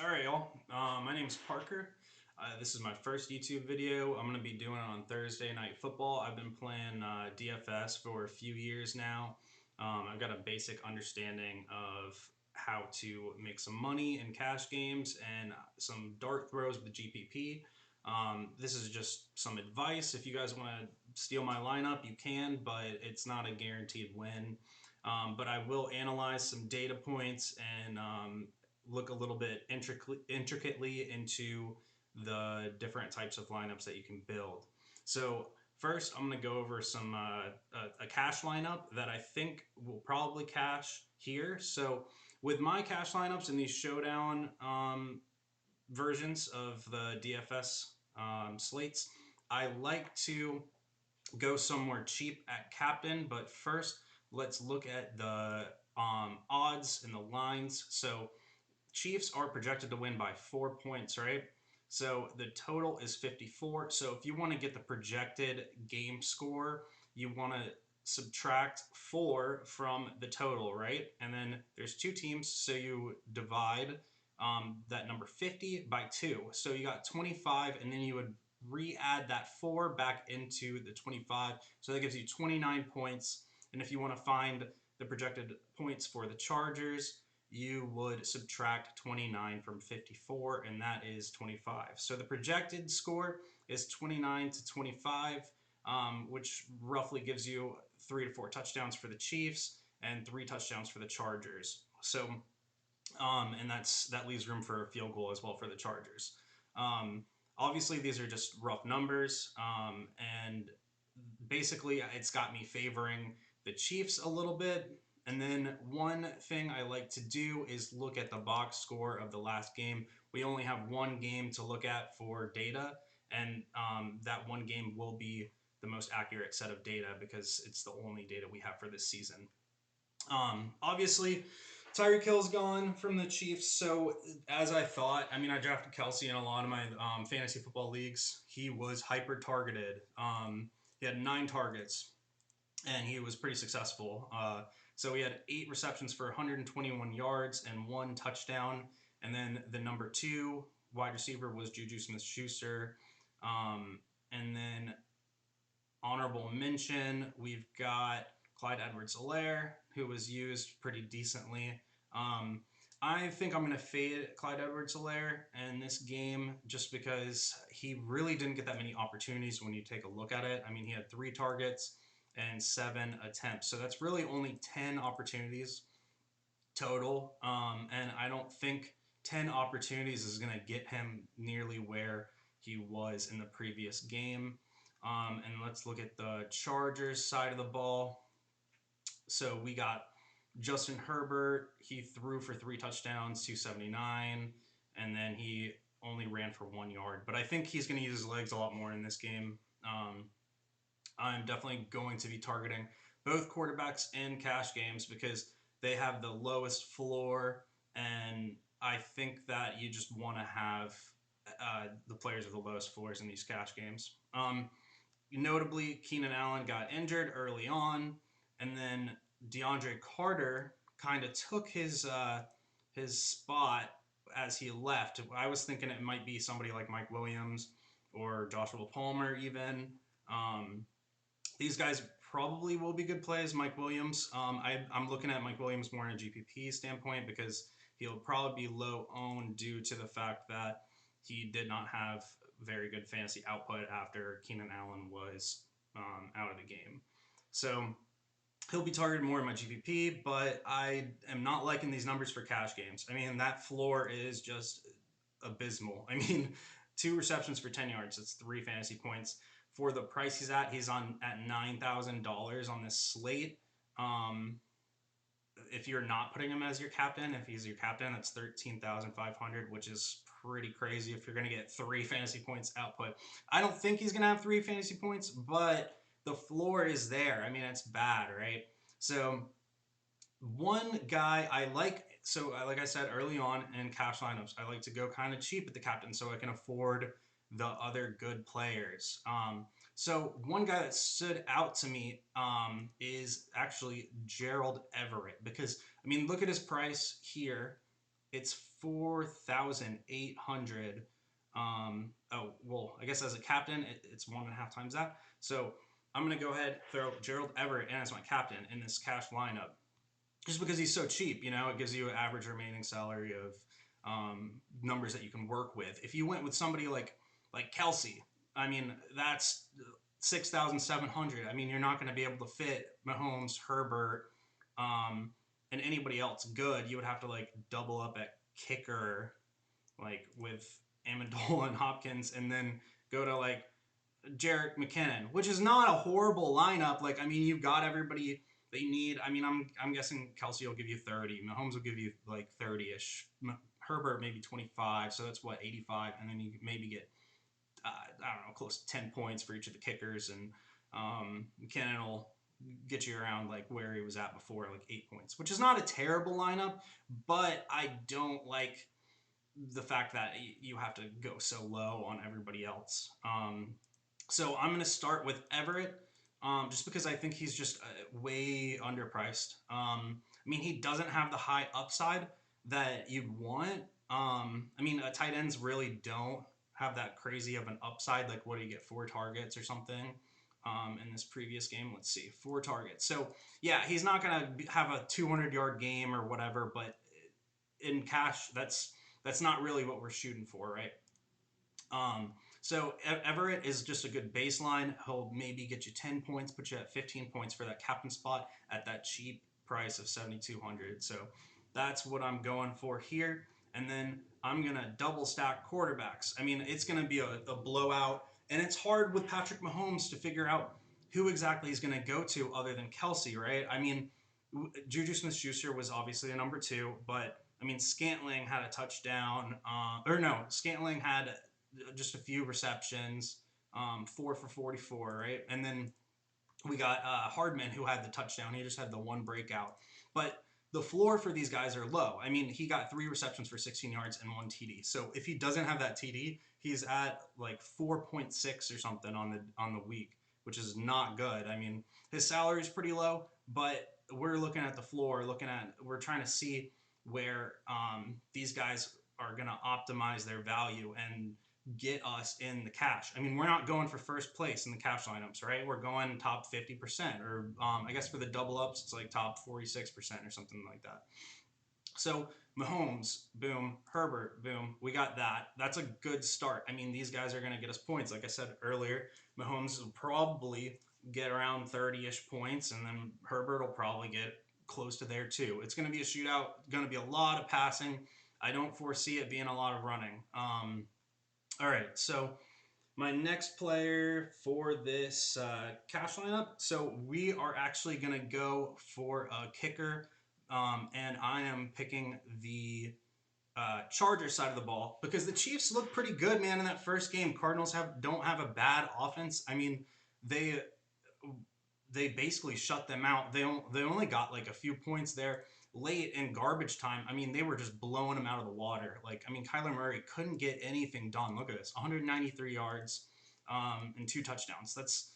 Alright, y'all. My name's Parker. This is my first YouTube video. I'm going to be doing it on Thursday Night Football. I've been playing DFS for a few years now. I've got a basic understanding of how to make some money in cash games and some dart throws with the GPP. This is just some advice. If you guys want to steal my lineup, you can, but it's not a guaranteed win. But I will analyze some data points and look a little bit intricately into the different types of lineups that you can build. So first, I'm going to go over some a cash lineup that I think will probably cash here. So with my cash lineups in these showdown versions of the DFS slates, I like to go somewhere cheap at captain. But first, let's look at the odds and the lines. So Chiefs are projected to win by 4 points, right? So the total is 54. So if you want to get the projected game score, you want to subtract 4 from the total, right? And then there's two teams, so you divide that number 50 by 2. So you got 25, and then you would re-add that 4 back into the 25. So that gives you 29 points. And if you want to find the projected points for the Chargers, you would subtract 29 from 54, and that is 25. So the projected score is 29 to 25, which roughly gives you 3 to 4 touchdowns for the Chiefs and 3 touchdowns for the Chargers. So, and that leaves room for a field goal as well for the Chargers. Obviously, these are just rough numbers, and basically, it's got me favoring the Chiefs a little bit. And then one thing I like to do is look at the box score of the last game. We only have one game to look at for data, and that one game will be the most accurate set of data because it's the only data we have for this season. Obviously, Tyreek Hill's gone from the Chiefs, so as I thought, I mean, I drafted Kelsey in a lot of my fantasy football leagues. He was hyper targeted. He had 9 targets, and he was pretty successful. So he had 8 receptions for 121 yards and 1 touchdown. And then the number 2 wide receiver was Juju Smith-Schuster. And then honorable mention, we've got Clyde Edwards-Helaire, who was used pretty decently. I think I'm going to fade Clyde Edwards-Helaire in this game just because he really didn't get that many opportunities when you take a look at it. I mean, he had 3 targets and 7 attempts. So that's really only 10 opportunities total. And I don't think 10 opportunities is going to get him nearly where he was in the previous game. And let's look at the Chargers side of the ball. So we got Justin Herbert. He threw for 3 touchdowns, 279, and then he only ran for 1 yard. But I think he's going to use his legs a lot more in this game. I'm definitely going to be targeting both quarterbacks in cash games because they have the lowest floor, and I think that you just want to have the players with the lowest floors in these cash games. Notably, Keenan Allen got injured early on, and then Deandre Carter kind of took his spot as he left. I was thinking it might be somebody like Mike Williams or Joshua Palmer even. These guys probably will be good plays. Mike Williams, I'm looking at Mike Williams more in a GPP standpoint because he'll probably be low owned due to the fact that he did not have very good fantasy output after Keenan Allen was out of the game. So he'll be targeted more in my GPP, but I am not liking these numbers for cash games. I mean, that floor is just abysmal. I mean, 2 receptions for 10 yards. That's 3 fantasy points. For the price he's on at $9,000 on this slate. If you're not putting him as your captain, if he's your captain, that's 13,500, which is pretty crazy if you're going to get 3 fantasy points output. I don't think he's going to have 3 fantasy points, but the floor is there. I mean, it's bad, right? So one guy I like, so like I said early on in cash lineups, I like to go kind of cheap at the captain so I can afford the other good players. So one guy that stood out to me is actually Gerald Everett because, I mean, look at his price here. it's 4,800. Oh, well, I guess as a captain, it's 1.5 times that. So I'm going to go ahead, throw Gerald Everett in as my captain in this cash lineup. Just because he's so cheap, it gives you an average remaining salary of numbers that you can work with. If you went with somebody like Kelsey, I mean, that's 6,700. I mean, you're not going to be able to fit Mahomes, Herbert, um, and anybody else good. You would have to like double up at kicker, like with Amendola and Hopkins, and then go to like Jerick McKinnon, which is not a horrible lineup. Like, I mean, you've got everybody that you need. I mean, I'm guessing Kelsey will give you 30. Mahomes will give you like 30-ish. Herbert maybe 25. So that's what, 85, and then you maybe get I don't know, close to 10 points for each of the kickers, and McKinnon will get you around like where he was at before, like 8 points, which is not a terrible lineup, but I don't like the fact that you have to go so low on everybody else. So I'm going to start with Everett, just because I think he's just way underpriced. I mean, he doesn't have the high upside that you'd want. I mean, tight ends really don't have that crazy of an upside. Like, what do you get? 4 targets or something in this previous game? Let's see, 4 targets. So, yeah, he's not going to have a 200-yard game or whatever, but in cash, that's not really what we're shooting for, right? So Everett is just a good baseline. He'll maybe get you 10 points, put you at 15 points for that captain spot at that cheap price of 7,200. So that's what I'm going for here. And then I'm going to double stack quarterbacks. I mean, it's going to be a blowout. And it's hard with Patrick Mahomes to figure out who exactly he's going to go to other than Kelsey, right? I mean, Juju Smith-Schuster was obviously a number 2, but I mean, Scantling had a touchdown. Scantling had just a few receptions, 4 for 44, right? And then we got Hardman, who had the touchdown. He just had the one breakout. But the floor for these guys are low. I mean, he got 3 receptions for 16 yards and 1 TD. So if he doesn't have that TD, he's at like 4.6 or something on the week, which is not good. I mean, his salary is pretty low, but we're looking at the floor, we're trying to see where these guys are going to optimize their value and get us in the cash. I mean, we're not going for first place in the cash lineups, right? We're going top 50%, or I guess for the double ups, it's like top 46% or something like that. So Mahomes, boom. Herbert, boom. We got that. That's a good start. I mean, these guys are going to get us points. Like I said earlier, Mahomes will probably get around 30-ish points, and then Herbert will probably get close to there too. It's going to be a shootout, going to be a lot of passing. I don't foresee it being a lot of running. All right, so my next player for this cash lineup. So we are actually going to go for a kicker, and I am picking the Chargers side of the ball because the Chiefs look pretty good, man. In that first game, Cardinals don't have a bad offense. I mean, they basically shut them out. They only got like a few points there late in garbage time. I mean, they were just blowing them out of the water. Like, I mean, Kyler Murray couldn't get anything done. Look at this, 193 yards and 2 touchdowns. That's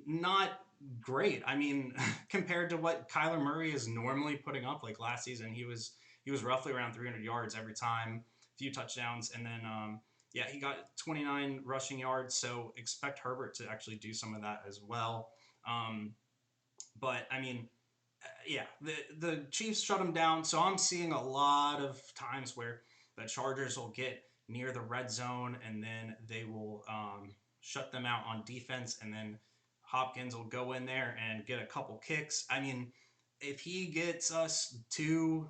not great. I mean, compared to what Kyler Murray is normally putting up, like last season, he was roughly around 300 yards every time, a few touchdowns, and then yeah, he got 29 rushing yards. So expect Herbert to actually do some of that as well. But I mean, yeah, the Chiefs shut them down. So I'm seeing a lot of times where the Chargers will get near the red zone and then they will shut them out on defense, and then Hopkins will go in there and get a couple kicks. I mean, if he gets us 2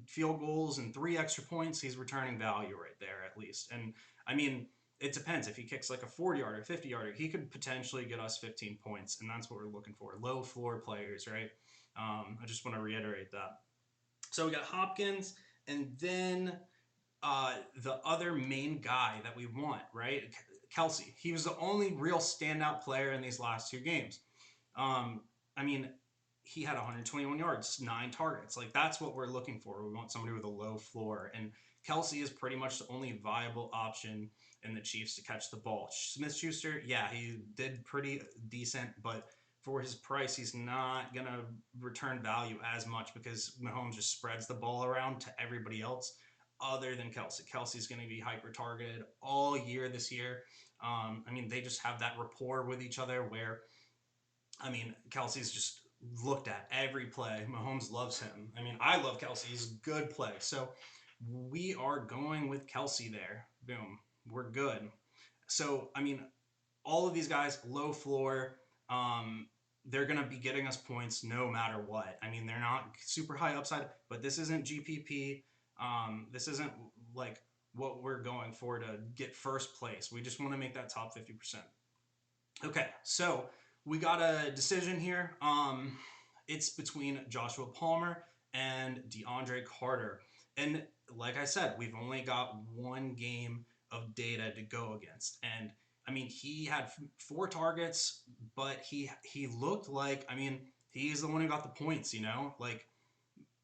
field goals and 3 extra points, he's returning value right there at least. And I mean, it depends. If he kicks like a 40-yarder, 50-yarder, he could potentially get us 15 points, and that's what we're looking for. Low floor players, right? I just want to reiterate that. So we got Hopkins, and then the other main guy that we want, right? Kelsey. He was the only real standout player in these last 2 games. I mean, he had 121 yards, 9 targets. Like, that's what we're looking for. We want somebody with a low floor. And Kelsey is pretty much the only viable option in the Chiefs to catch the ball. Smith-Schuster, yeah, he did pretty decent, but for his price, he's not going to return value as much because Mahomes just spreads the ball around to everybody else. other than Kelsey. Kelsey's going to be hyper targeted all year this year. I mean, they just have that rapport with each other where, I mean, Kelsey's just looked at every play. Mahomes loves him. I mean, I love Kelsey. He's a good play. So we are going with Kelsey there. Boom. We're good. So, I mean, all of these guys, low floor, they're going to be getting us points no matter what. I mean, they're not super high upside, but this isn't GPP. This isn't like what we're going for to get first place. We just want to make that top 50%. Okay, so we got a decision here. It's between Joshua Palmer and DeAndre Carter. And like I said, we've only got one game of data to go against. And I mean, he had 4 targets, but he looked like, I mean, he's the one who got the points, you know? Like,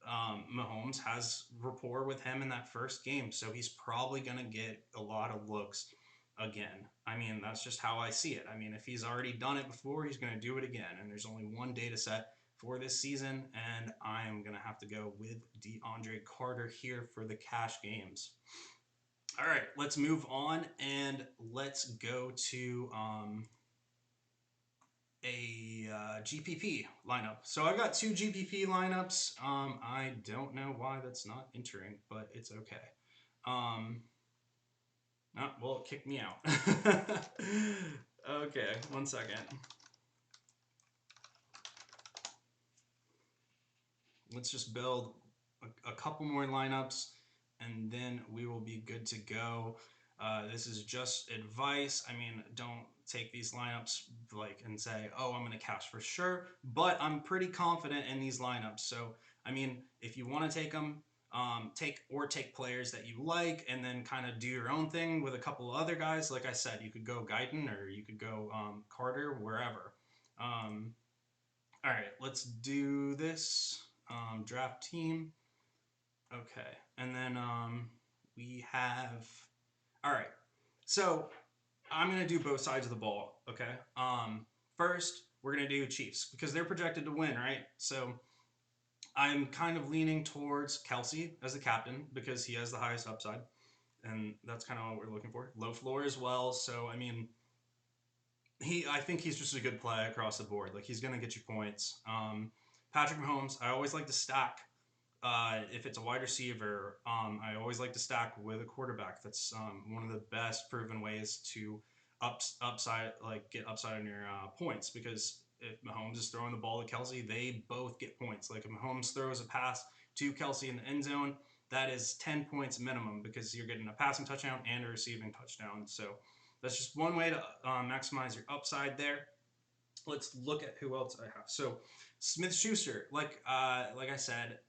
Mahomes has rapport with him in that first game, so he's probably going to get a lot of looks again. I mean, that's just how I see it. I mean, if he's already done it before, he's going to do it again. And there's only one data set for this season, and I am going to have to go with DeAndre Carter here for the cash games. All right, let's move on, and let's go to a GPP lineup. So I've got 2 GPP lineups. I don't know why that's not entering, but it's okay. Oh, well, it kicked me out. Okay, 1 second. Let's just build a couple more lineups, and then we will be good to go. This is just advice. I mean, don't take these lineups like and say, oh, I'm going to cash for sure, but I'm pretty confident in these lineups. So, I mean, if you want to take them, take players that you like and then kind of do your own thing with a couple of other guys. Like I said, you could go Guyton or you could go Carter, wherever. All right, let's do this. Draft team. Okay, and then we have, all right, so I'm going to do both sides of the ball, okay? First, we're going to do Chiefs because they're projected to win, right? So I'm kind of leaning towards Kelsey as the captain because he has the highest upside, and that's kind of what we're looking for. Low floor as well, so I mean, I think he's just a good play across the board. Like, he's going to get you points. Patrick Mahomes, I always like to stack. If it's a wide receiver, I always like to stack with a quarterback. That's one of the best proven ways to get upside on your points, because if Mahomes is throwing the ball to Kelsey, they both get points. Like, if Mahomes throws a pass to Kelsey in the end zone, that is 10 points minimum because you're getting a passing touchdown and a receiving touchdown. So that's just one way to maximize your upside there. Let's look at who else I have. So Smith Schuster, like I said,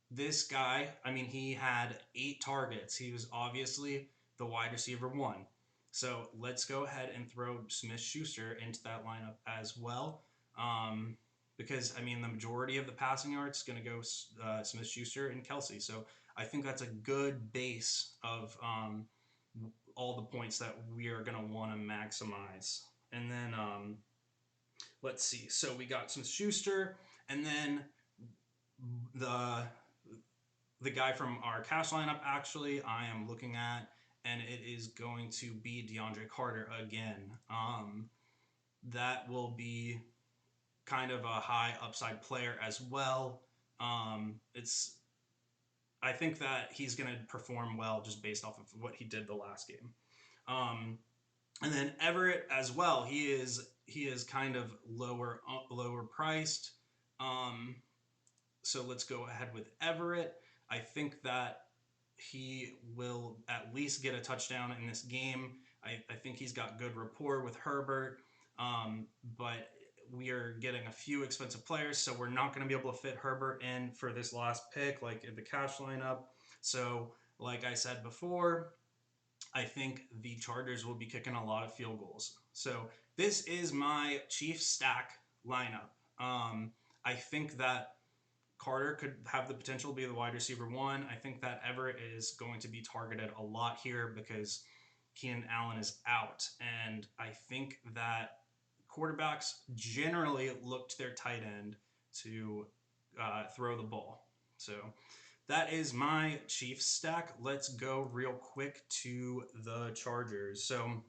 this guy, I mean, he had 8 targets. He was obviously the wide receiver 1. So let's go ahead and throw Smith Schuster into that lineup as well. Because, I mean, the majority of the passing yards is going to go Smith Schuster and Kelsey. So I think that's a good base of all the points that we are going to want to maximize. And then let's see. So we got Smith Schuster, and then the guy from our cash lineup, actually, I am looking at, and it is going to be DeAndre Carter again. That will be kind of a high upside player as well. I think that he's going to perform well just based off of what he did the last game. And then Everett as well. He is kind of lower priced. So let's go ahead with Everett. I think that he will at least get a touchdown in this game. I think he's got good rapport with Herbert, but we are getting a few expensive players, so we're not going to be able to fit Herbert in for this last pick, like in the cash lineup. So, like I said before, I think the Chargers will be kicking a lot of field goals. So this is my Chiefs stack lineup. I think that Carter could have the potential to be the wide receiver 1. I think that Everett is going to be targeted a lot here because Keenan Allen is out. And I think that quarterbacks generally look to their tight end to throw the ball. So that is my Chiefs stack. Let's go real quick to the Chargers. So,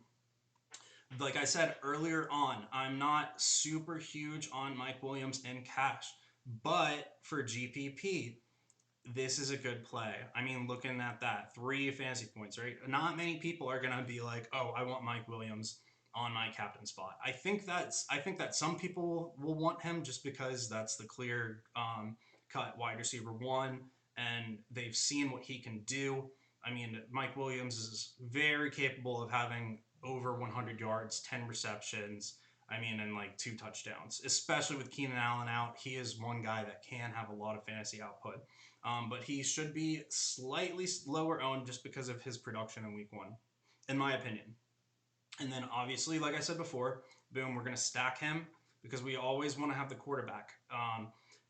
like I said earlier on, I'm not super huge on Mike Williams in cash, but for GPP, this is a good play. I mean, looking at that, 3 fantasy points, right? Not many people are gonna be like, "Oh, I want Mike Williams on my captain spot." I think that some people will want him just because that's the clear cut wide receiver one, and they've seen what he can do. I mean, Mike Williams is very capable of having over 100 yards, 10 receptions. I mean, and like 2 touchdowns, especially with Keenan Allen out. He is one guy that can have a lot of fantasy output. But he should be slightly lower owned just because of his production in week one, in my opinion. And then obviously, like I said before, boom, we're going to stack him because we always want to have the quarterback.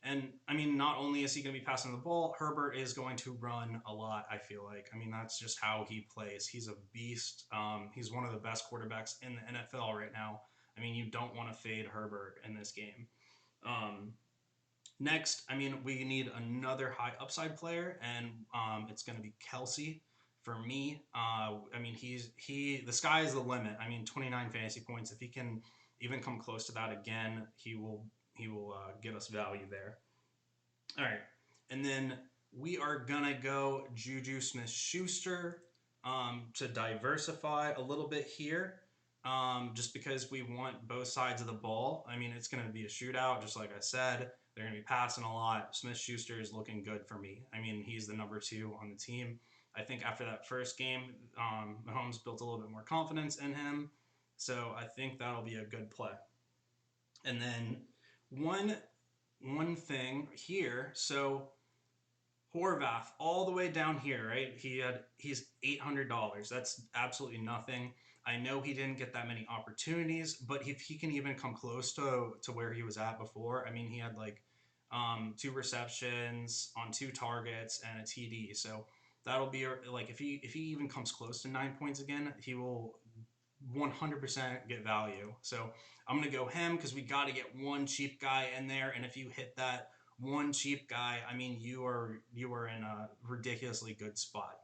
And I mean, not only is he going to be passing the ball, Herbert is going to run a lot, I feel like. I mean, that's just how he plays. He's a beast. He's one of the best quarterbacks in the NFL right now. I mean, you don't want to fade Herbert in this game. Um, Next, I mean, we need another high upside player, and it's going to be Kelsey for me. I mean, the sky is the limit. I mean, 29 fantasy points. If he can even come close to that again, he will get us value there. All right, and then we are gonna go Juju Smith-Schuster to diversify a little bit here. Just because we want both sides of the ball. I mean, it's going to be a shootout, just like I said. They're going to be passing a lot. Smith-Schuster is looking good for me. I mean, he's the number 2 on the team. I think after that first game, Mahomes built a little bit more confidence in him. So I think that'll be a good play. And then one thing here. So Horvath, all the way down here, right? He's $800. That's absolutely nothing. I know he didn't get that many opportunities, but if he can even come close to where he was at before, I mean, he had like 2 receptions on 2 targets and a TD. So that'll be like if he even comes close to 9 points again, he will 100% get value. So I'm gonna go him because we got to get one cheap guy in there, and if you hit that one cheap guy, I mean, you are in a ridiculously good spot.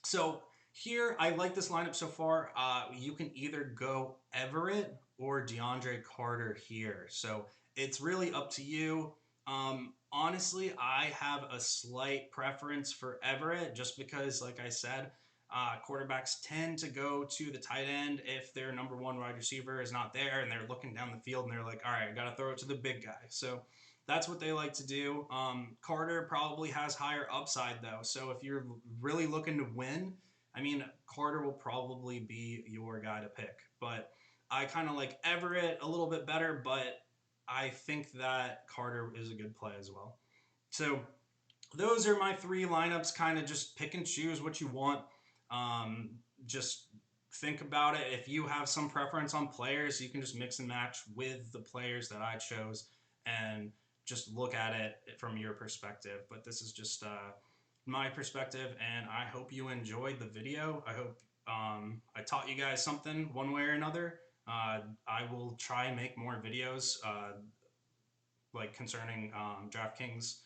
So here, I like this lineup so far. You can either go Everett or DeAndre Carter here. So it's really up to you. Honestly, I have a slight preference for Everett just because, like I said, quarterbacks tend to go to the tight end if their number 1 wide receiver is not there and they're looking down the field and they're like, all right, I got to throw it to the big guy. So that's what they like to do. Carter probably has higher upside though. So if you're really looking to win, I mean, Carter will probably be your guy to pick. But I kind of like Everett a little bit better, but I think that Carter is a good play as well. So those are my 3 lineups. Kind of just pick and choose what you want. Just think about it. If you have some preference on players, you can just mix and match with the players that I chose and just look at it from your perspective. But this is just my perspective, and I hope you enjoyed the video. I hope I taught you guys something one way or another. I will try and make more videos like concerning DraftKings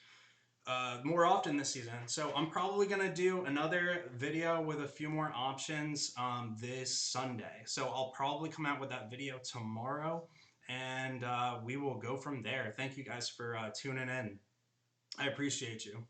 more often this season. So I'm probably going to do another video with a few more options this Sunday. So I'll probably come out with that video tomorrow, and we will go from there. Thank you guys for tuning in. I appreciate you.